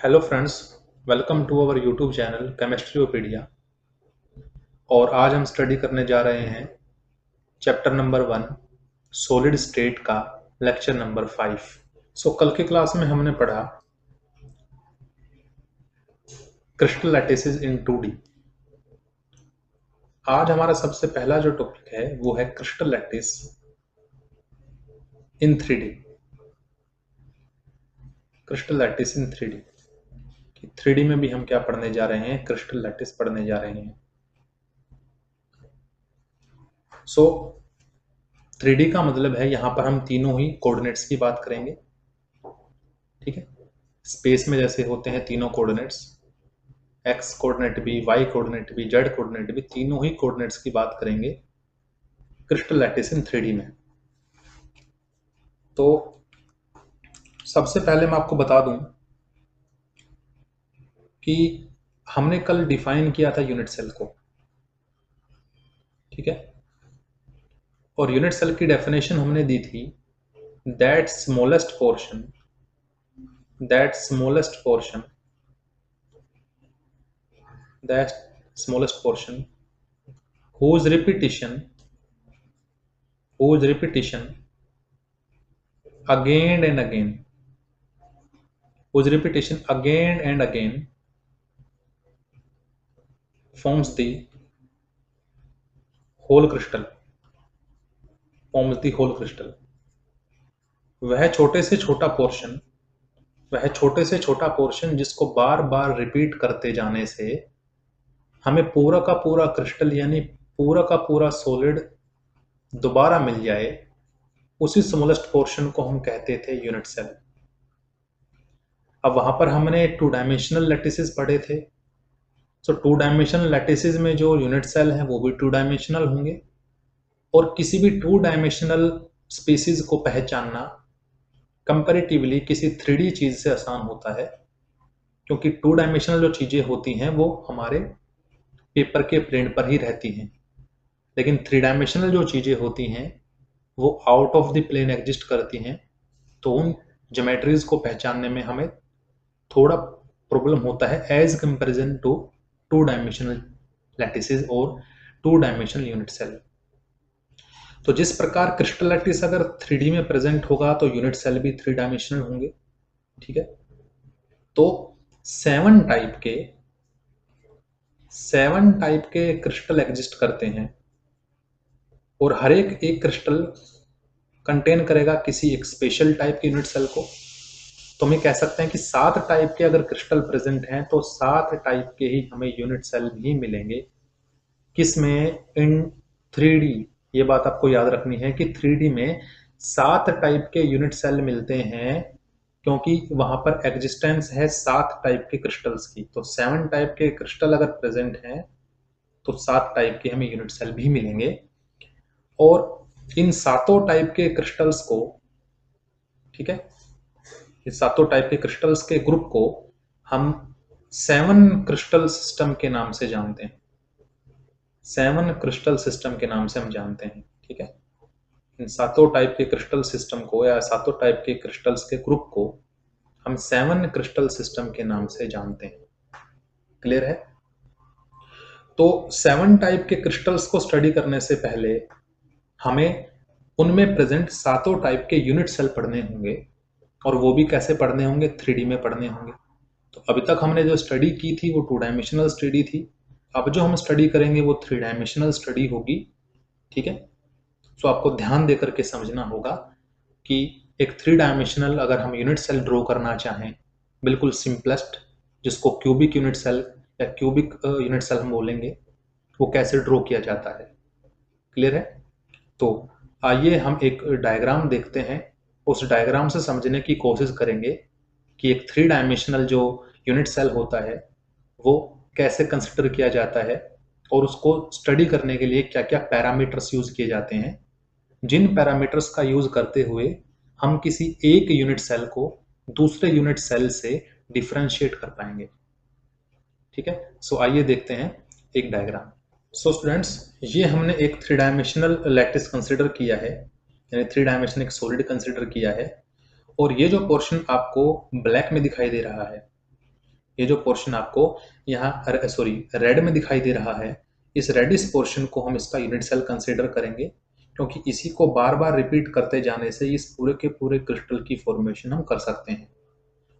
Hello friends, welcome to our YouTube channel Chemistryopedia. और आज हम स्टडी करने जा रहे हैं चैप्टर नंबर 1 सॉलिड स्टेट का लेक्चर नंबर 5। कल की क्लास में हमने पढ़ा क्रिस्टल लैटिसेस इन 2D। आज हमारा सबसे पहला जो टॉपिक है वो है क्रिस्टल लैटिस इन 3D। क्रिस्टल लैटिस इन 3D, 3D में भी हम क्या पढ़ने जा रहे हैं? क्रिस्टल लैटिस पढ़ने जा रहे हैं। 3D का मतलब है यहाँ पर हम तीनों ही कोऑर्डिनेट्स की बात करेंगे। ठीक है, स्पेस में जैसे होते हैं तीनों कोऑर्डिनेट्स, एक्स कोऑर्डिनेट भी, वाई कोऑर्डिनेट भी, जेड कोऑर्डिनेट भी, तीनों ही कोऑर्डिनेट्स की बात करेंगे क्रिस्टल लैटिस इन 3D में। तो सबसे पहले मैं आपको बता दूं कि हमने कल डिफाइन किया था यूनिट सेल को। ठीक है, और यूनिट सेल की डेफिनेशन हमने दी थी that smallest portion whose repetition again and again forms the whole crystal। वह छोटे से छोटा पोर्शन जिसको बार बार रिपीट करते जाने से हमें पूरा का पूरा क्रिस्टल यानी पूरा का पूरा सॉलिड दोबारा मिल जाए, उसी स्मॉलेस्ट पोर्शन को हम कहते थे यूनिट सेल। अब वहां पर हमने 2 डायमेंशनल लैटिसेस पढ़े थे। 2 डायमेंशनल लैटिसेस में जो यूनिट सेल है वो भी 2 डायमेंशनल होंगे, और किसी भी 2 डायमेंशनल स्पीसीज को पहचानना कंपैरेटिवली किसी 3D चीज से आसान होता है, क्योंकि 2 डायमेंशनल जो चीजें होती हैं वो हमारे पेपर के प्लेन पर ही रहती हैं, लेकिन 3 डायमेंशनल जो चीजें होती हैं वो out of the plane exist करती हैं। तो उन ज्योमेट्रीज को पहचानने में हमें थोड़ा प्रॉब्लम होता है as comparison to 2 dimensional lattices और 2 डायमेंशनल यूनिट सेल। तो जिस प्रकार क्रिस्टल लैटिस अगर 3D में प्रेजेंट होगा तो यूनिट सेल भी 3 डायमेंशनल होंगे। ठीक है, तो 7 टाइप के क्रिस्टल एग्जिस्ट करते हैं, और हर एक क्रिस्टल कंटेन करेगा किसी एक स्पेशल टाइप के यूनिट सेल को। तो हम कह सकते हैं कि 7 टाइप के अगर क्रिस्टल प्रेजेंट हैं तो 7 टाइप के ही हमें यूनिट सेल भी मिलेंगे। किसमें? इन 3D। ये बात आपको याद रखनी है कि 3D में 7 टाइप के यूनिट सेल मिलते हैं, क्योंकि वहां पर एग्जिस्टेंस है 7 टाइप के क्रिस्टल्स की। तो 7 टाइप के क्रिस्टल अगर प्रेजेंट हैं तो 7 टाइप के हमें यूनिट सेल भी मिलेंगे। और इन 7 टाइप के क्रिस्टल्स को, ठीक है, इस 7 टाइप के क्रिस्टल्स के ग्रुप को हम 7 क्रिस्टल सिस्टम के नाम से जानते हैं। 7 क्रिस्टल सिस्टम के नाम से हम जानते हैं। ठीक है, इन 7 टाइप के क्रिस्टल सिस्टम को या 7 टाइप के क्रिस्टल्स के ग्रुप को हम 7 क्रिस्टल सिस्टम के नाम से जानते हैं। क्लियर है? तो 7 टाइप के क्रिस्टल्स को स्टडी करने से पहले हमें उनमें प्रेजेंट 7 टाइप के यूनिट सेल पढ़ने होंगे, और वो भी कैसे पढ़ने होंगे? 3D में पढ़ने होंगे। तो अभी तक हमने जो स्टडी की थी वो 2 डायमेंशनल स्टडी थी। अब जो हम स्टडी करेंगे वो 3 डायमेंशनल स्टडी होगी। ठीक है, तो आपको ध्यान देकर के समझना होगा कि एक 3 डायमेंशनल अगर हम यूनिट सेल ड्रॉ करना चाहें, बिल्कुल सिंपलेस्ट, जिसको क्यूबिक यूनिट सेल या क्यूबिक यूनिट सेल हम बोलेंगे, वो कैसे ड्रॉ किया जाता है। क्लियर है? तो आइए हम एक डायग्राम देखते हैं, उस डायग्राम से समझने की कोशिश करेंगे कि एक 3 डायमेंशनल जो यूनिट सेल होता है वो कैसे कंसिडर किया जाता है, और उसको स्टडी करने के लिए क्या क्या पैरामीटर्स यूज किए जाते हैं, जिन पैरामीटर्स का यूज करते हुए हम किसी एक यूनिट सेल को दूसरे यूनिट सेल से डिफरेंशिएट कर पाएंगे। ठीक है, सो आइए देखते हैं एक डायग्राम। सो स्टूडेंट्स, ये हमने एक 3 डायमेंशनल लैटिस कंसिडर किया है, यानी 3 डायमेंशनल एक सॉलिड कंसिडर किया है, और ये जो पोर्शन आपको ब्लैक में दिखाई दे रहा है ये जो पोर्शन आपको यहाँ सॉरी रेड में दिखाई दे रहा है, इस रेडिश पोर्शन को हम इसका यूनिट सेल कंसिडर करेंगे, क्योंकि इसी को बार बार रिपीट करते जाने से इस पूरे के पूरे क्रिस्टल की फॉर्मेशन हम कर सकते हैं।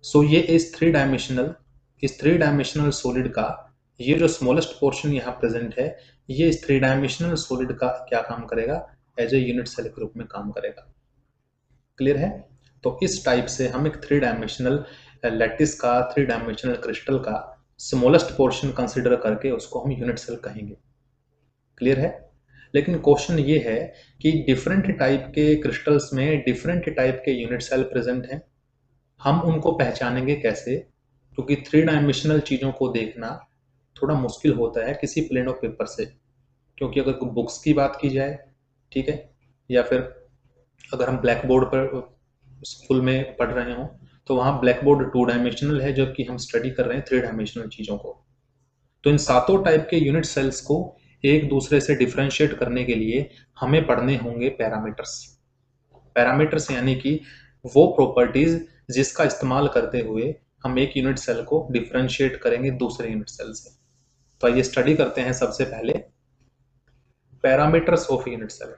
सो ये इस थ्री डायमेंशनल सॉलिड का ये जो स्मॉलेस्ट पोर्शन यहाँ प्रेजेंट है, ये इस थ्री डायमेंशनल सॉलिड का क्या काम करेगा, एज ए यूनिट सेल के रूप में काम करेगा। क्लियर है? तो इस टाइप से हम एक थ्री डायमेंशनल लैटिस का, थ्री डायमेंशनल क्रिस्टल का स्मॉलेस्ट पोर्शन कंसिडर करके उसको हम यूनिट सेल कहेंगे। क्लियर है? लेकिन क्वेश्चन ये है कि डिफरेंट टाइप के क्रिस्टल्स में डिफरेंट टाइप के यूनिट सेल प्रेजेंट हैं, हम उनको पहचानेंगे कैसे? क्योंकि थ्री डायमेंशनल चीज़ों को देखना थोड़ा मुश्किल होता है किसी प्लेन ऑफ पेपर से, क्योंकि अगर बुक्स की बात की जाए, ठीक है, या फिर अगर हम ब्लैक बोर्ड पर स्कूल में पढ़ रहे हों तो वहाँ ब्लैक बोर्ड टू डायमेंशनल है, जबकि हम स्टडी कर रहे हैं थ्री डायमेंशनल चीज़ों को। तो इन सातों टाइप के यूनिट सेल्स को एक दूसरे से डिफ्रेंशिएट करने के लिए हमें पढ़ने होंगे पैरामीटर्स। पैरामीटर्स यानी कि वो प्रॉपर्टीज जिसका इस्तेमाल करते हुए हम एक यूनिट सेल को डिफ्रेंशिएट करेंगे दूसरे यूनिट सेल से। तो आइए स्टडी करते हैं सबसे पहले parameters of unit cell.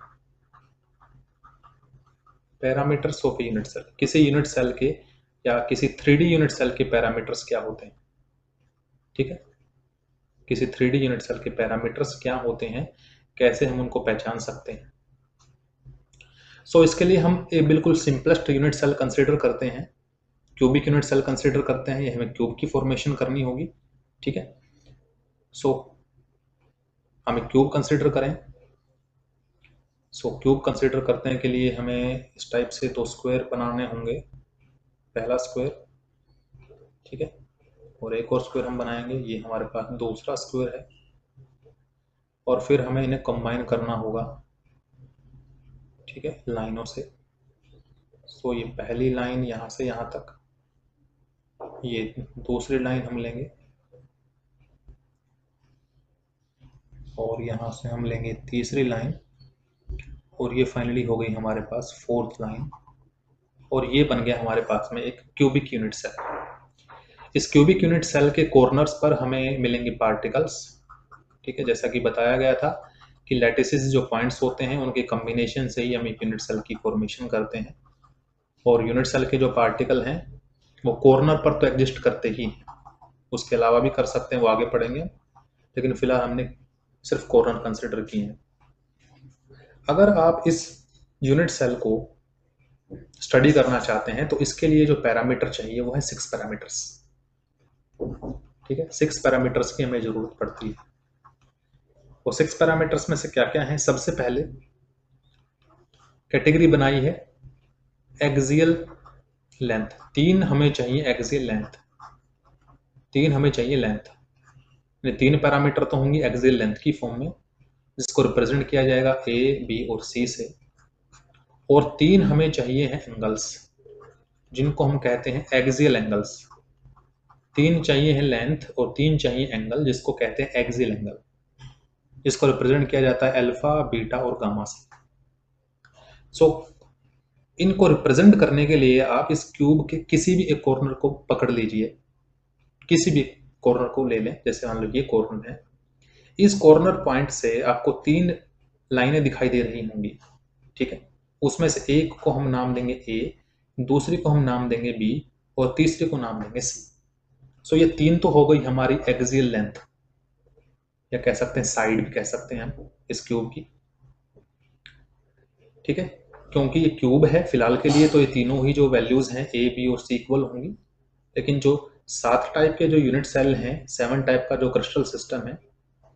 Parameters of unit cell, किसी यूनिट सेल के या किसी 3D यूनिट सेल के पैरामीटर्स क्या होते हैं? ठीक है, किसी 3D यूनिट सेल के पैरामीटर्स क्या होते हैं, कैसे हम उनको पहचान सकते हैं? सो इसके लिए हम एक बिल्कुल सिंपलेस्ट यूनिट सेल कंसिडर करते हैं, क्यूबिक यूनिट सेल कंसिडर करते हैं। ये हमें क्यूब की फॉर्मेशन करनी होगी, ठीक है। सो हमें क्यूब कंसिडर करें। क्यूब कंसिडर करने के लिए हमें इस टाइप से दो स्क्वायर बनाने होंगे। पहला स्क्वायर, ठीक है, और एक और स्क्वायर हम बनाएंगे, ये हमारे पास दूसरा स्क्वायर है, और फिर हमें इन्हें कंबाइन करना होगा, ठीक है, लाइनों से। ये पहली लाइन यहाँ से यहाँ तक, ये दूसरी लाइन हम लेंगे, और यहाँ से हम लेंगे तीसरी लाइन, और ये फाइनली हो गई हमारे पास फोर्थ लाइन, और ये बन गया हमारे पास में एक क्यूबिक यूनिट सेल। इस क्यूबिक यूनिट सेल के कॉर्नर्स पर हमें मिलेंगे पार्टिकल्स, ठीक है, जैसा कि बताया गया था कि लैटिसेस जो पॉइंट्स होते हैं उनके कॉम्बिनेशन से ही हम एक यूनिट सेल की फॉर्मेशन करते हैं, और यूनिट सेल के जो पार्टिकल हैं वो कॉर्नर पर तो एग्जिस्ट करते ही हैं, उसके अलावा भी कर सकते हैं, वो आगे पढ़ेंगे, लेकिन फिलहाल हमने सिर्फ कॉर्नर कंसिडर किए हैं। अगर आप इस यूनिट सेल को स्टडी करना चाहते हैं तो इसके लिए जो पैरामीटर चाहिए वो है 6 पैरामीटर्स, ठीक है। 6 पैरामीटर्स की हमें जरूरत पड़ती है। वो 6 पैरामीटर्स में से क्या क्या है? सबसे पहले कैटेगरी बनाई है एक्सियल लेंथ। 3 हमें चाहिए एक्सियल लेंथ, 3 हमें चाहिए लेंथ। 3 पैरामीटर तो होंगी एक्सियल लेंथ की फॉर्म में, जिसको रिप्रेजेंट किया जाएगा ए, बी और सी से, और 3 हमें चाहिए हैं एंगल्स, जिनको हम कहते हैं एक्सियल एंगल्स। 3 चाहिए हैं लेंथ और 3 चाहिए एंगल, जिसको कहते हैं एक्सियल एंगल, जिसको रिप्रेजेंट किया जाता है अल्फा, बीटा और गामा से। इनको रिप्रेजेंट करने के लिए आप इस क्यूब के किसी भी एक कॉर्नर को पकड़ लीजिए, किसी भी कॉर्नर को ले लें, जैसे मान लो ये कॉर्नर है, इस कॉर्नर पॉइंट से आपको 3 लाइनें दिखाई दे रही होंगी, ठीक है। उसमें से एक को हम नाम देंगे ए, दूसरी को हम नाम देंगे बी, और तीसरी को नाम देंगे सी। ये 3 तो हो गई हमारी एक्सियल लेंथ, या कह सकते हैं साइड भी कह सकते हैं हम इस क्यूब की, ठीक है। क्योंकि ये क्यूब है फिलहाल के लिए, तो ये तीनों ही जो वैल्यूज हैं ए, बी और सी इक्वल होंगी। लेकिन जो 7 टाइप के जो यूनिट सेल हैं, 7 टाइप का जो क्रिस्टल सिस्टम है,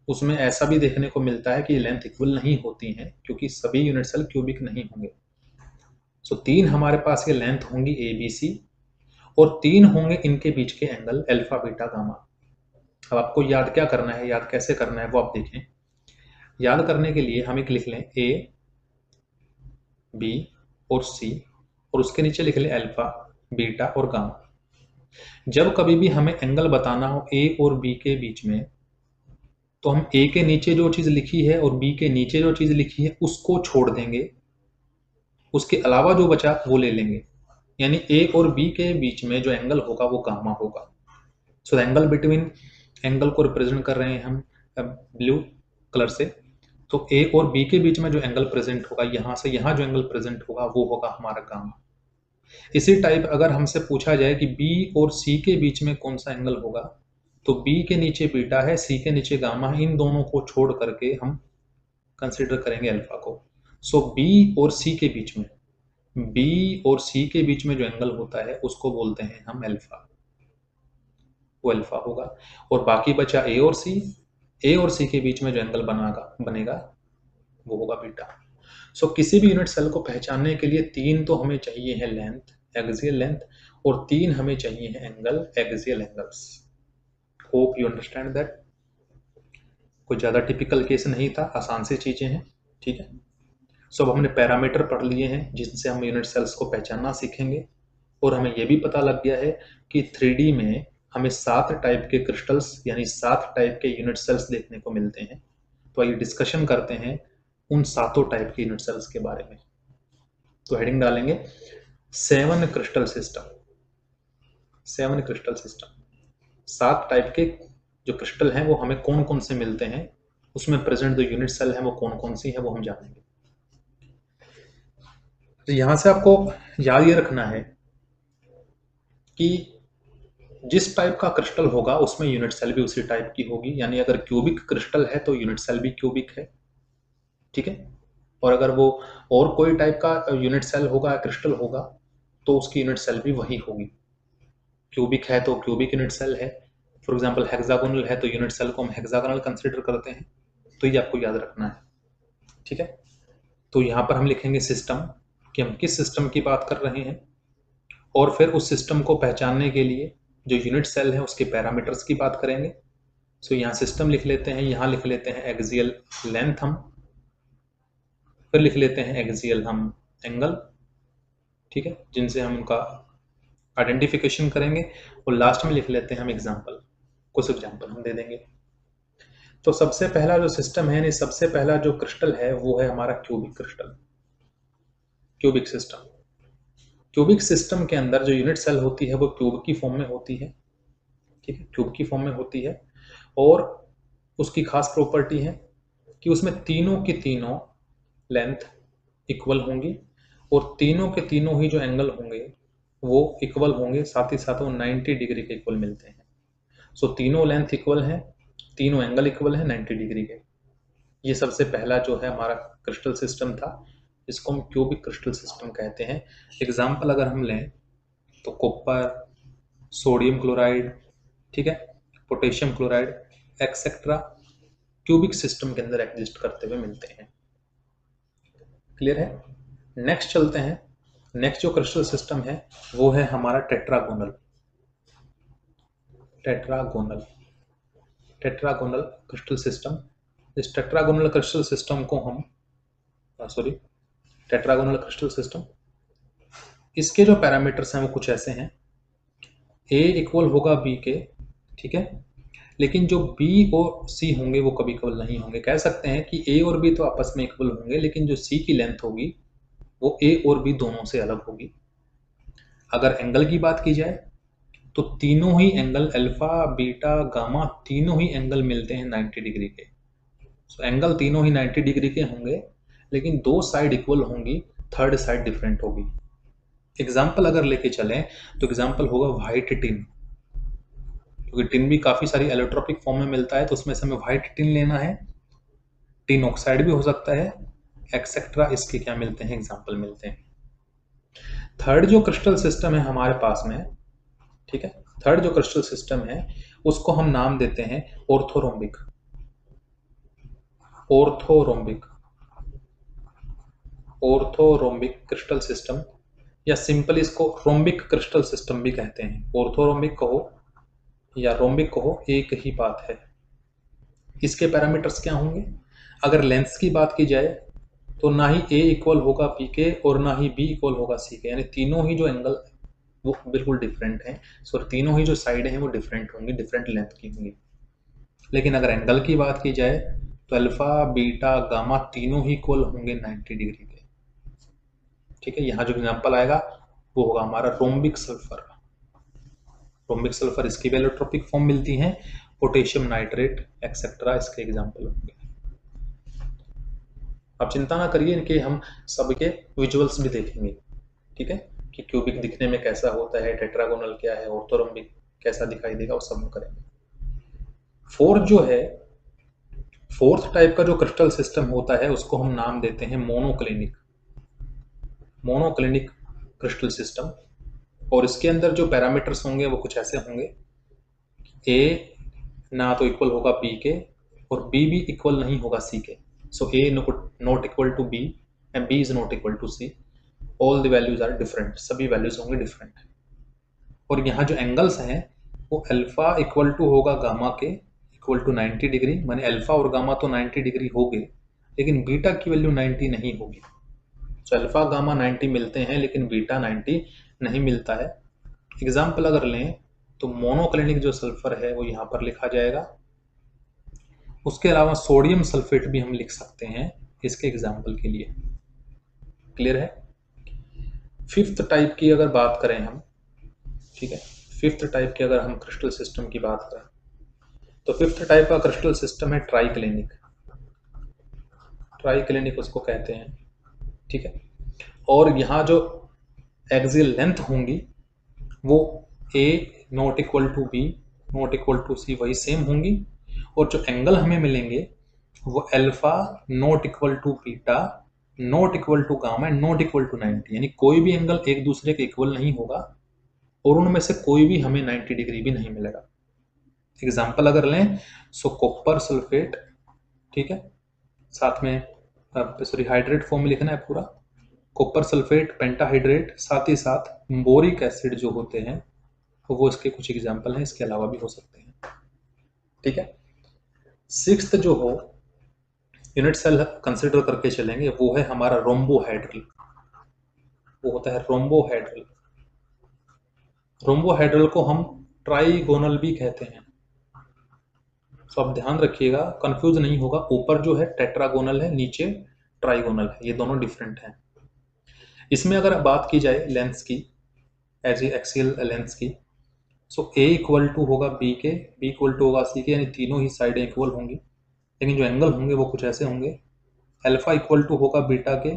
उसमें ऐसा भी देखने को मिलता है कि लेंथ इक्वल नहीं होती हैं, क्योंकि सभी यूनिट सेल क्यूबिक नहीं होंगे। 3 हमारे पास ये लेंथ होंगी ए, बी, सी, और 3 होंगे इनके बीच के एंगल अल्फा, बीटा, गामा। अब आपको याद क्या करना है, याद कैसे करना है वो आप देखें। याद करने के लिए हम एक लिख लें ए, बी और सी, और उसके नीचे लिख लें अल्फा, बीटा और गामा। जब कभी भी हमें एंगल बताना हो ए और बी के बीच में, तो हम ए के नीचे जो चीज लिखी है और बी के नीचे जो चीज लिखी है उसको छोड़ देंगे, उसके अलावा जो बचा वो ले लेंगे, यानी ए और बी के बीच में जो एंगल होगा वो गामा होगा। सो एंगल बिटवीन, एंगल को रिप्रेजेंट कर रहे हैं हम ब्लू कलर से। तो ए और बी के बीच में जो एंगल प्रेजेंट होगा, यहाँ से यहाँ जो एंगल प्रेजेंट होगा वो होगा हमारा गामा। इसी टाइप अगर हमसे पूछा जाए कि बी और सी के बीच में कौन सा एंगल होगा, तो बी के नीचे बीटा है, सी के नीचे गामा है, इन दोनों को छोड़ करके हम कंसिडर करेंगे अल्फा को। सो बी और सी के बीच में, बी और सी के बीच में जो एंगल होता है उसको बोलते हैं हम अल्फा, वो अल्फा होगा। और बाकी बचा ए और सी, ए और सी के बीच में जो एंगल बनेगा वो होगा बीटा। सो किसी भी यूनिट सेल को पहचानने के लिए तीन तो हमें चाहिए है लेंथ, एक्सियल लेंथ, और तीन हमें चाहिए है angle, axial angles. Hope you understand that. कोई ज़्यादा टिपिकल केस नहीं था, आसान सी चीज़ें हैं, ठीक है। सो अब हमने पैरामीटर पढ़ लिए हैं जिनसे हम यूनिट सेल्स को पहचानना सीखेंगे, और हमें यह भी पता लग गया है कि 3D में हमें 7 टाइप के क्रिस्टल्स यानी 7 टाइप के यूनिट सेल्स देखने को मिलते हैं। तो आइए डिस्कशन करते हैं उन 7 टाइप के यूनिट सेल्स के बारे में। तो हेडिंग डालेंगे 7 crystal system. 7 crystal system, 7 type के जो क्रिस्टल हैं वो हमें कौन कौन से मिलते हैं, उसमें प्रेजेंट जो यूनिट सेल है वो कौन कौन सी है वो हम जानेंगे। तो यहां से आपको याद ये रखना है कि जिस टाइप का क्रिस्टल होगा उसमें यूनिट सेल भी उसी टाइप की होगी। यानी अगर क्यूबिक क्रिस्टल है तो यूनिट सेल भी क्यूबिक है, ठीक है। और अगर वो और कोई टाइप का यूनिट सेल होगा, क्रिस्टल होगा, तो उसकी यूनिट सेल भी वही होगी। क्यूबिक है तो क्यूबिक यूनिट सेल है, फॉर एग्जांपल हेक्सागोनल है तो यूनिट सेल को हम हेक्सागोनल कंसीडर करते हैं। तो ये आपको याद रखना है, ठीक है। तो यहाँ पर हम लिखेंगे सिस्टम, कि हम किस सिस्टम की बात कर रहे हैं, और फिर उस सिस्टम को पहचानने के लिए जो यूनिट सेल है उसके पैरामीटर्स की बात करेंगे। सो यहाँ सिस्टम लिख लेते हैं, यहाँ लिख लेते हैं एक्सियल लेंथ हम, फिर लिख लेते हैं एक्सियल हम एंगल, ठीक है, जिनसे हम उनका आइडेंटिफिकेशन करेंगे, और लास्ट में लिख लेते हैं हम एग्जाम्पल, कुछ एग्जाम्पल हम दे देंगे। तो सबसे पहला जो सिस्टम है, यानी सबसे पहला जो क्रिस्टल है वो है हमारा cubic crystal, cubic system. Cubic system के अंदर जो यूनिट सेल होती है वो क्यूब की फॉर्म में होती है, ठीक है, क्यूब की फॉर्म में होती है। और उसकी खास प्रॉपर्टी है कि उसमें तीनों की तीनों लेंथ इक्वल होंगी, और तीनों के तीनों ही जो एंगल होंगे वो इक्वल होंगे, साथ ही साथ वो 90 डिग्री के इक्वल मिलते हैं। सो तीनों लेंथ इक्वल हैं, तीनों एंगल इक्वल हैं 90 डिग्री के। ये सबसे पहला जो है हमारा क्रिस्टल सिस्टम था, जिसको हम क्यूबिक क्रिस्टल सिस्टम कहते हैं। एग्जाम्पल अगर हम लें तो कॉपर, सोडियम क्लोराइड, ठीक है, potassium chloride etcetera cubic system के अंदर एग्जिस्ट करते हुए मिलते हैं। क्लियर है। नेक्स्ट चलते हैं, नेक्स्ट जो क्रिस्टल सिस्टम है वो है हमारा tetragonal, tetragonal, tetragonal crystal system. इस टेट्रागोनल क्रिस्टल सिस्टम को हम टेट्रागोनल क्रिस्टल सिस्टम, इसके जो पैरामीटर्स हैं वो कुछ ऐसे हैं। ए इक्वल होगा बी के, ठीक है, लेकिन जो बी और सी होंगे वो कभी इक्वल नहीं होंगे। कह सकते हैं कि ए और बी तो आपस में इक्वल होंगे, लेकिन जो सी की लेंथ होगी वो ए और बी दोनों से अलग होगी। अगर एंगल की बात की जाए तो तीनों ही एंगल अल्फा, बीटा, गामा, तीनों ही एंगल मिलते हैं 90 डिग्री के। सो एंगल तीनों ही 90 डिग्री के होंगे, लेकिन दो साइड इक्वल होंगी, थर्ड साइड डिफरेंट होगी। एग्जाम्पल अगर लेके चलें तो एग्जाम्पल होगा व्हाइट टिन, क्योंकि टिन भी काफी सारी एलोट्रोपिक फॉर्म में मिलता है, तो उसमें से हमें व्हाइट टिन लेना है। टिन ऑक्साइड भी हो सकता है, एक्सेट्रा इसके क्या मिलते हैं, एग्जाम्पल मिलते हैं। थर्ड जो क्रिस्टल सिस्टम है हमारे पास में, ठीक है, थर्ड जो क्रिस्टल सिस्टम है उसको हम नाम देते हैं orthorhombic, orthorhombic, orthorhombic crystal system, या सिंपल इसको रोम्बिक क्रिस्टल सिस्टम भी कहते हैं। ऑर्थोरोम्बिक कहो या रोम्बिक कहो, एक ही बात है। इसके पैरामीटर्स क्या होंगे, अगर लेंथ्स की बात की जाए तो ना ही ए इक्वल होगा बी के और ना ही बी इक्वल होगा सी के, यानी तीनों ही जो एंगल वो बिल्कुल डिफरेंट हैं। सो तीनों ही जो साइड हैं वो डिफरेंट होंगी, डिफरेंट लेंथ की होंगी। लेकिन अगर एंगल की बात की जाए तो अल्फा, बीटा, गामा तीनों ही इक्वल होंगे 90 डिग्री के, ठीक है। यहाँ जो एग्जाम्पल आएगा वो होगा हमारा रोम्बिक सल्फर, रोम्बिक सल्फर इसकी भी एलोट्रोपिक फॉर्म मिलती हैं, पोटेशियम नाइट्रेट एक्सेट्रा इसके एग्जाम्पल होंगे। आप चिंता ना करिए कि हम सबके विजुअल्स भी देखेंगे, ठीक है, कि क्यूबिक दिखने में कैसा होता है, टेट्रागोनल क्या है, ऑर्थोरोम्बिक कैसा दिखाई देगा, वो सब हम करेंगे। फोर्थ टाइप का जो क्रिस्टल सिस्टम होता है उसको हम नाम देते हैं मोनोक्लिनिक क्रिस्टल सिस्टम। और इसके अंदर जो पैरामीटर्स होंगे वो कुछ ऐसे होंगे, ए ना तो इक्वल होगा बी के और बी भी इक्वल नहीं होगा सी के। So A not equal to B and B is not equal to C, all the values are different, सभी वैल्यूज होंगे डिफरेंट। और यहाँ जो एंगल्स हैं वो अल्फा इक्वल टू होगा गामा के इक्वल टू 90 डिग्री, माने अल्फा और गामा तो 90 डिग्री हो गए, लेकिन बीटा की वैल्यू 90 नहीं होगी। तो अल्फा गामा 90 मिलते हैं लेकिन बीटा 90 नहीं मिलता है। एग्जाम्पल अगर लें तो मोनोक्लिनिक जो सल्फर है वो यहाँ पर लिखा जाएगा। उसके अलावा सोडियम सल्फेट भी हम लिख सकते हैं इसके एग्जाम्पल के लिए। क्लियर है? फिफ्थ टाइप की अगर बात करें हम, ठीक है, फिफ्थ टाइप की अगर हम क्रिस्टल सिस्टम की बात करें तो फिफ्थ टाइप का क्रिस्टल सिस्टम है ट्राइक्लिनिक। ट्राइक्लिनिक उसको कहते हैं, ठीक है। और यहाँ जो एक्सियल लेंथ होंगी वो A not equal to B not equal to C वही सेम होंगी, और जो एंगल हमें मिलेंगे वो alpha not equal to beta not equal to gamma and not equal to 90, यानी कोई भी एंगल एक दूसरे के इक्वल नहीं होगा और उनमें से कोई भी हमें 90 डिग्री भी नहीं मिलेगा। एग्जाम्पल अगर लें सो कॉपर सल्फेट, ठीक है, साथ में सॉरी हाइड्रेट फॉर्म में लिखना है पूरा, कॉपर सल्फेट पेंटाहाइड्रेट, साथ ही साथ बोरिक एसिड जो होते हैं वो इसके कुछ एग्जाम्पल हैं, इसके अलावा भी हो सकते हैं, ठीक है। सिक्स्थ जो हो यूनिट सेल कंसिडर करके चलेंगे वो है हमारा रोम्बोहाइड्रल। वो होता है रोम्बोहाइड्रल। रोम्बोहाइड्रल को हम ट्राइगोनल भी कहते हैं। तो आप ध्यान रखिएगा, कंफ्यूज नहीं होगा, ऊपर जो है टेट्रागोनल है, नीचे ट्राइगोनल है, ये दोनों डिफरेंट हैं। इसमें अगर बात की जाए लेंस की, एज एक्सियल लेंस की, सो ए इक्वल टू होगा बी के, बी इक्वल टू होगा सी के, यानी तीनों ही साइडें इक्वल होंगी, लेकिन जो एंगल होंगे वो कुछ ऐसे होंगे। अल्फा इक्वल टू होगा बीटा के,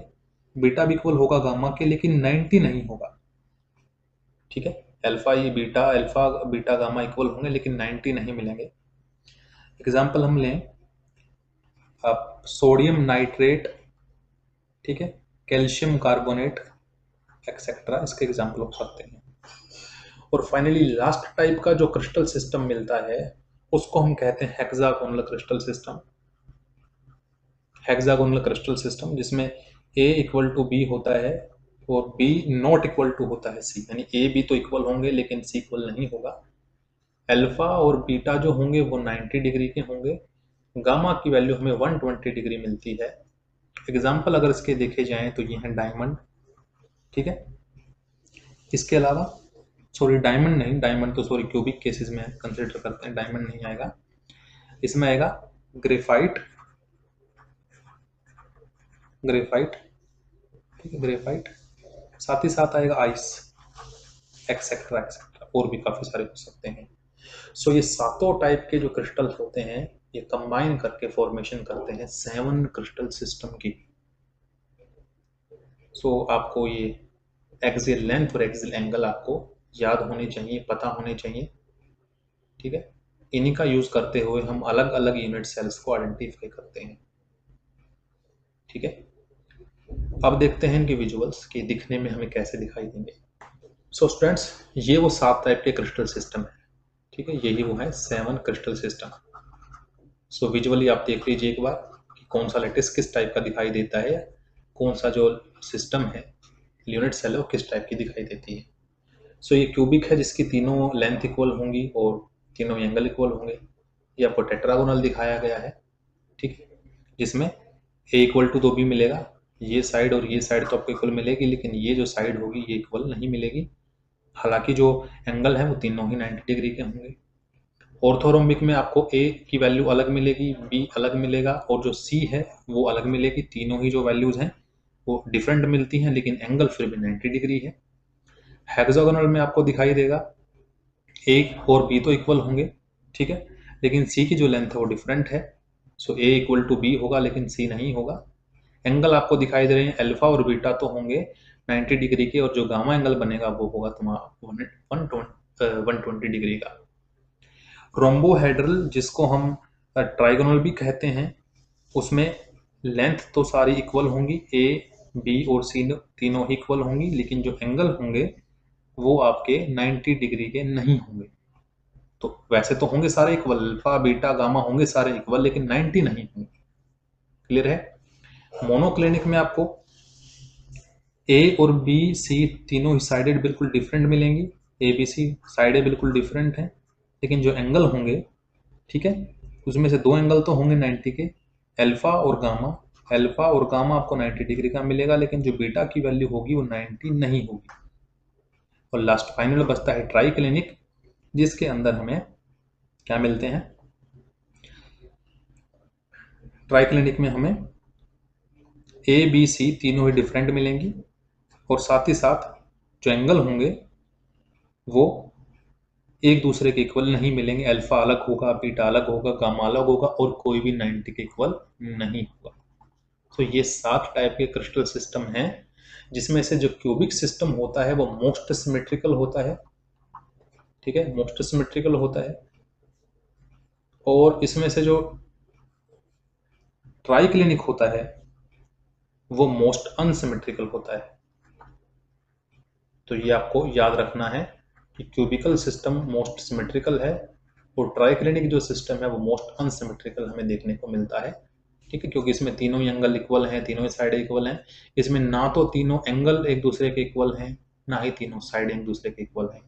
बीटा भी इक्वल होगा गामा के, लेकिन 90 नहीं होगा, ठीक है। अल्फा बीटा गामा इक्वल होंगे लेकिन 90 नहीं मिलेंगे। एग्जाम्पल हम लें अब सोडियम नाइट्रेट, ठीक है, कैल्शियम कार्बोनेट एक्सेट्रा, इसके एग्जाम्पल हो सकते हैं। और फाइनली लास्ट टाइप का जो क्रिस्टल सिस्टम मिलता है उसको हम कहते हैं hexagonal crystal system. Hexagonal crystal system जिसमें ए इक्वल टू बी होता है और बी नॉट इक्वल टू होता है सी, यानी ए बी तो इक्वल होंगे लेकिन सी इक्वल नहीं होगा। अल्फा और बीटा जो होंगे वो 90 डिग्री के होंगे, गामा की वैल्यू हमें 120 डिग्री मिलती है। एग्जाम्पल अगर इसके देखे जाएं तो ये है डायमंड, ठीक है। इसके अलावा सॉरी डायमंड नहीं, डायमंड तो सॉरी क्यूबिक केसेस में कंसिडर करते हैं, डायमंड नहीं आएगा, इसमें आएगा ग्रेफाइट, ग्रेफाइट, ठीक है, ग्रेफाइट, साथ ही साथ आएगा आइस एक्सेट्रा एक्सेट्रा, और भी काफी सारे हो सकते हैं। सो ये सातों टाइप के जो क्रिस्टल्स होते हैं ये कंबाइन करके फॉर्मेशन करते हैं 7 क्रिस्टल सिस्टम की। सो आपको ये एक्सियल लेंथ और एक्सियल एंगल आपको याद होने चाहिए, पता होने चाहिए, ठीक है। इन्हीं का यूज करते हुए हम अलग अलग यूनिट सेल्स को आइडेंटिफाई करते हैं, ठीक है। अब देखते हैं इनके विजुअल्स कि दिखने में हमें कैसे दिखाई देंगे। सो स्टूडेंट्स ये वो 7 टाइप के क्रिस्टल सिस्टम है, ठीक है, यही वो है 7 क्रिस्टल सिस्टम। सो विजुअली आप देख लीजिए एक बार कि कौन सा लेटेस किस टाइप का दिखाई देता है, कौन सा जो सिस्टम है यूनिट सेल है वो किस टाइप की दिखाई देती है। सो ये क्यूबिक है जिसकी तीनों लेंथ इक्वल होंगी और तीनों एंगल इक्वल होंगे। ये आपको टेट्रागोनल दिखाया गया है, ठीक है, जिसमें ए इक्वल टू तो भी मिलेगा, ये साइड और ये साइड तो आपको इक्वल मिलेगी, लेकिन ये जो साइड होगी ये इक्वल नहीं मिलेगी। हालांकि जो एंगल है वो तीनों ही 90 डिग्री के होंगे। ऑर्थोरोम्बिक में आपको ए की वैल्यू अलग मिलेगी, बी अलग मिलेगा और जो सी है वो अलग मिलेगी, तीनों ही जो वैल्यूज हैं वो डिफरेंट मिलती हैं लेकिन एंगल फिर भी 90 डिग्री है। हेक्सागोनल में आपको दिखाई देगा ए और बी तो इक्वल होंगे, ठीक है, लेकिन सी की जो लेंथ है वो डिफरेंट है। सो ए इक्वल टू बी होगा लेकिन सी नहीं होगा। एंगल आपको दिखाई दे रहे हैं अल्फा और बीटा तो होंगे 90 डिग्री के, और जो गामा एंगल बनेगा वो होगा तुम्हारा 120 डिग्री का। रोम्बोहेड्रल, जिसको हम ट्राइगोनल भी कहते हैं, उसमें लेंथ तो सारी इक्वल होंगी, ए बी और सी तीनों इक्वल होंगी, लेकिन जो एंगल होंगे वो आपके 90 डिग्री के नहीं होंगे। तो वैसे तो होंगे सारे इक्वल, अल्फा बीटा गामा होंगे सारे इक्वल, लेकिन 90 नहीं होंगे। क्लियर है? मोनोक्लिनिक में आपको ए और बी सी तीनों ही साइडेड बिल्कुल डिफरेंट मिलेंगी, ए बी सी साइडें बिल्कुल डिफरेंट हैं, लेकिन जो एंगल होंगे, ठीक है, उसमें से दो एंगल तो होंगे 90 के, अल्फा और गामा। अल्फा और गामा आपको 90 डिग्री का मिलेगा, लेकिन जो बीटा की वैल्यू होगी वो 90 नहीं होगी। और लास्ट फाइनल बचता है ट्राई क्लिनिक, जिसके अंदर हमें क्या मिलते हैं? ट्राई क्लिनिक में हमें ए बी सी तीनों ही डिफरेंट मिलेंगी, और साथ ही साथ जो एंगल होंगे वो एक दूसरे के इक्वल नहीं मिलेंगे। अल्फा अलग होगा, बीटा अलग होगा, गामा अलग होगा, और कोई भी 90 के इक्वल नहीं होगा। तो ये 7 टाइप के क्रिस्टल सिस्टम हैं, जिसमें से जो क्यूबिक सिस्टम होता है वो मोस्ट सिमेट्रिकल होता है, ठीक है, मोस्ट सिमेट्रिकल होता है। और इसमें से जो ट्राइक्लिनिक होता है वो मोस्ट अनसिमेट्रिकल होता है। तो ये आपको याद रखना है कि क्यूबिकल सिस्टम मोस्ट सिमेट्रिकल है, और ट्राइक्लिनिक जो सिस्टम है वो मोस्ट अनसिमेट्रिकल हमें देखने को मिलता है, ठीक है, क्योंकि इसमें तीनों ही एंगल इक्वल हैं, तीनों ही साइड इक्वल हैं। इसमें ना तो तीनों एंगल एक दूसरे के इक्वल हैं, ना ही तीनों साइड एक दूसरे के इक्वल हैं,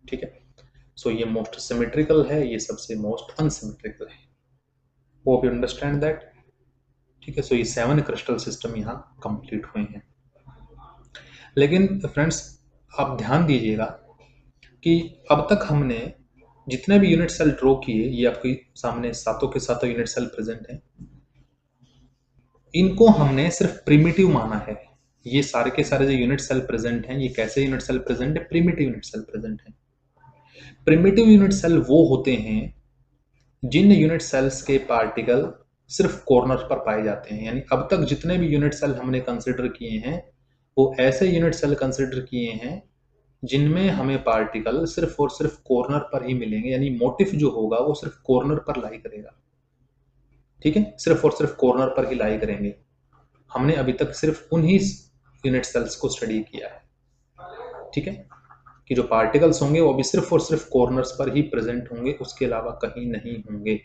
ठीक है। सो ये मोस्ट सिमेट्रिकल है, ये सबसे मोस्ट अनसिमेट्रिकल है। होप यू अंडरस्टैंड दैट, ठीक है। सो ये 7 क्रिस्टल सिस्टम यहाँ कंप्लीट हुए हैं। लेकिन फ्रेंड्स आप ध्यान दीजिएगा कि अब तक हमने जितने भी यूनिट सेल ड्रॉ किए, ये आपके सामने सातों के सातों यूनिट सेल प्रेजेंट हैं, इनको हमने सिर्फ प्रिमिटिव माना है। ये सारे के सारे जो यूनिट सेल प्रेजेंट हैं, ये कैसे यूनिट सेल प्रेजेंट है? प्रिमिटिव यूनिट सेल प्रेजेंट है। प्रिमिटिव यूनिट सेल वो होते हैं जिन यूनिट सेल्स के पार्टिकल सिर्फ कॉर्नर पर पाए जाते हैं। यानी अब तक जितने भी यूनिट सेल हमने कंसिडर किए हैं वो ऐसे यूनिट सेल कंसिडर किए हैं जिनमें हमें पार्टिकल सिर्फ और सिर्फ कॉर्नर पर ही मिलेंगे, यानी मोटिफ जो होगा वो सिर्फ कॉर्नर पर लाई करेगा, ठीक है, सिर्फ और सिर्फ कॉर्नर पर ही लाई करेंगे। हमने अभी तक सिर्फ उन्हीं यूनिट सेल्स को स्टडी किया है, ठीक है, कि जो पार्टिकल्स होंगे वो भी सिर्फ और सिर्फ कॉर्नर्स पर ही प्रेजेंट होंगे, उसके अलावा कहीं नहीं होंगे।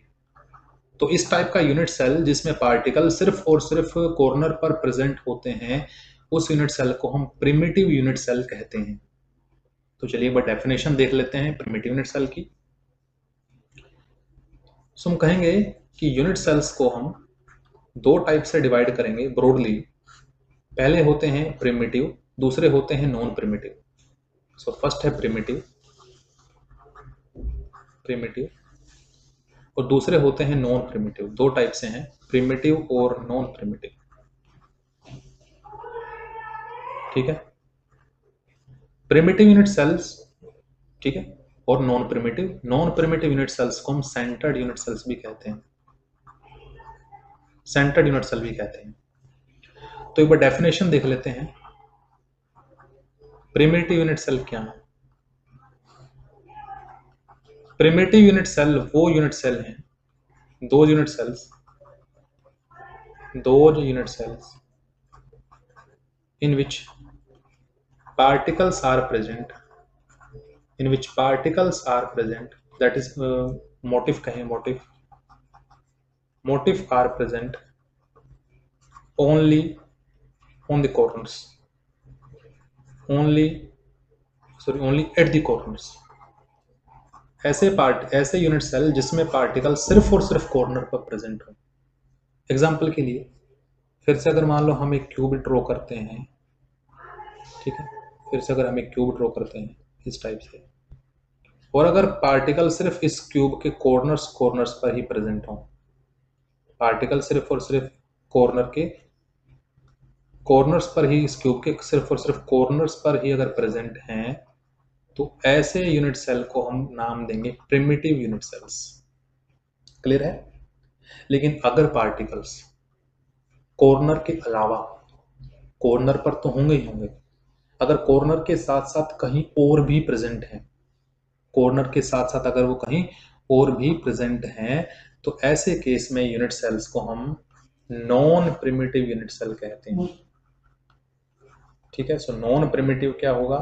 तो इस टाइप का यूनिट सेल जिसमें पार्टिकल सिर्फ और सिर्फ कॉर्नर पर प्रेजेंट होते हैं, उस यूनिट सेल को हम प्रिमिटिव यूनिट सेल कहते हैं। तो चलिए एक बार डेफिनेशन देख लेते हैं प्रिमिटिव यूनिट सेल की। सो हम कहेंगे कि यूनिट सेल्स को हम दो टाइप से डिवाइड करेंगे ब्रॉडली। पहले होते हैं प्रिमिटिव, दूसरे होते हैं नॉन प्रिमिटिव। सो फर्स्ट है प्रिमिटिव, प्रिमिटिव, और दूसरे होते हैं नॉन प्रिमिटिव। दो टाइप से हैं, प्रिमिटिव और नॉन प्रिमिटिव, ठीक है। प्रिमिटिव यूनिट सेल्स, ठीक है, और non primitive. Non primitive unit cells को हम सेंटर्ड यूनिट सेल्स भी कहते हैं, सेंटर्ड यूनिट सेल भी कहते हैं। तो एक बार डेफिनेशन देख लेते हैं, प्रिमिटिव यूनिट सेल क्या है। प्रिमिटिव यूनिट सेल वो यूनिट सेल हैं, दो unit cells in which particles are present, that is motif कहें, motif are present only on the corners, only at the corners। ऐसे यूनिट सेल जिसमें particle सिर्फ और सिर्फ कॉर्नर पर प्रेजेंट हो। एग्जाम्पल के लिए फिर से अगर मान लो हम एक क्यूब ड्रॉ करते हैं, ठीक है, फिर से अगर हम एक क्यूब ड्रॉ करते हैं इस टाइप से, और अगर पार्टिकल सिर्फ इस क्यूब के कॉर्नर्स पर ही प्रेजेंट हो, पार्टिकल सिर्फ और सिर्फ कॉर्नर्स पर ही, इस क्यूब के सिर्फ और सिर्फ कॉर्नर्स पर ही अगर प्रेजेंट हैं, तो ऐसे यूनिट सेल को हम नाम देंगे प्रिमिटिव यूनिट सेल्स। क्लियर है? लेकिन अगर पार्टिकल्स कॉर्नर के अलावा, कॉर्नर पर तो होंगे ही होंगे, अगर कॉर्नर के साथ साथ कहीं और भी प्रेजेंट हैं, कॉर्नर के साथ साथ अगर वो कहीं और भी प्रेजेंट हैं, तो ऐसे केस में यूनिट सेल्स को हम नॉन प्रिमिटिव यूनिट सेल कहते हैं। ठीक है, सो नॉन प्रिमिटिव क्या होगा?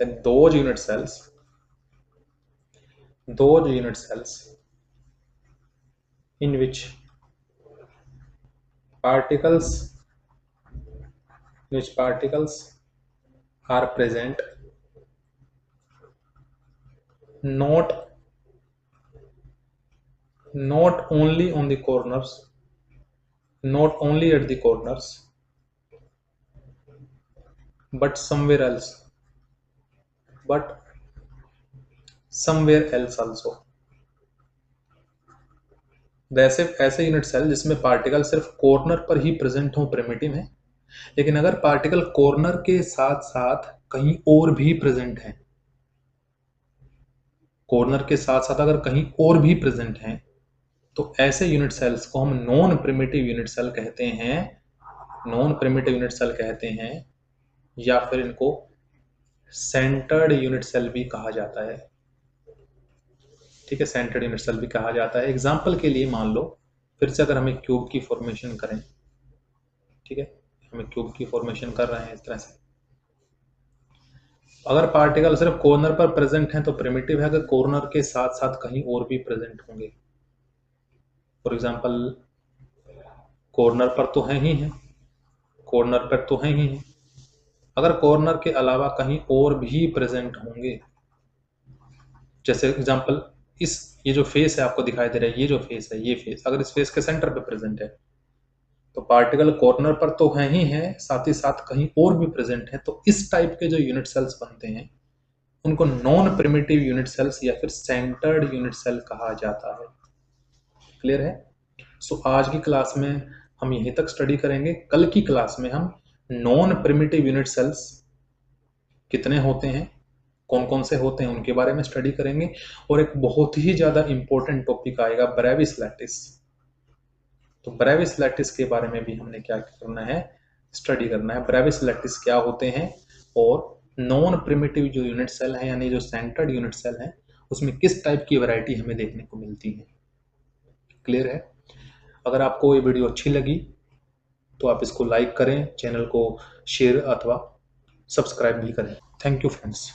those unit cells in which particles are present not only on the corners, not only at the corners, but somewhere else also। वैसे ऐसे यूनिट सेल जिसमें particle सिर्फ कॉर्नर पर ही प्रेजेंट हो प्रिमिटिव है, लेकिन अगर पार्टिकल कॉर्नर के साथ साथ कहीं और भी प्रेजेंट है, कॉर्नर के साथ साथ अगर कहीं और भी प्रेजेंट हैं, तो ऐसे यूनिट सेल्स को हम नॉन प्रिमिटिव यूनिट सेल कहते हैं। नॉन प्रिमिटिव यूनिट सेल कहते हैं, या फिर इनको सेंटर्ड यूनिट सेल भी कहा जाता है। ठीक है, सेंटर्ड यूनिट सेल भी कहा जाता है। एग्जांपल के लिए मान लो, फिर से अगर हमें क्यूब की फॉर्मेशन करें, ठीक है, हमें क्यूब की फॉर्मेशन कर रहे हैं इस तरह से, अगर पार्टिकल सिर्फ कॉर्नर पर प्रेजेंट है तो प्रिमिटिव है, अगर कॉर्नर के साथ साथ कहीं और भी प्रेजेंट होंगे, फॉर एग्जांपल कॉर्नर पर तो है ही है, कॉर्नर पर तो है ही है, अगर कॉर्नर के अलावा कहीं और भी प्रेजेंट होंगे, जैसे एग्जांपल ये जो फेस है आपको दिखाई दे रहा है, ये जो फेस है, ये फेस अगर इस फेस के सेंटर पे प्रेजेंट है, तो पार्टिकल कॉर्नर पर तो है ही है, साथ ही साथ कहीं और भी प्रेजेंट है, तो इस टाइप के जो यूनिट सेल्स बनते हैं उनको नॉन प्रिमिटिव यूनिट सेल्स या फिर सेंटर्ड यूनिट सेल कहा जाता है। क्लियर है? सो आज की क्लास में हम यहीं तक स्टडी करेंगे। कल की क्लास में हम नॉन प्रिमिटिव यूनिट सेल्स कितने होते हैं, कौन कौन से होते हैं, उनके बारे में स्टडी करेंगे। और एक बहुत ही ज्यादा इंपॉर्टेंट टॉपिक आएगा ब्रेविस लैटिस। तो ब्रेविस लैटिस के बारे में भी हमने क्या करना है, स्टडी करना है। ब्रेविस लैटिस क्या होते हैं और नॉन प्रिमिटिव जो यूनिट सेल है यानी जो सेंटर्ड यूनिट सेल है उसमें किस टाइप की वैरायटी हमें देखने को मिलती है। क्लियर है? अगर आपको ये वीडियो अच्छी लगी तो आप इसको लाइक करें, चैनल को शेयर अथवा सब्सक्राइब भी करें। Thank you friends.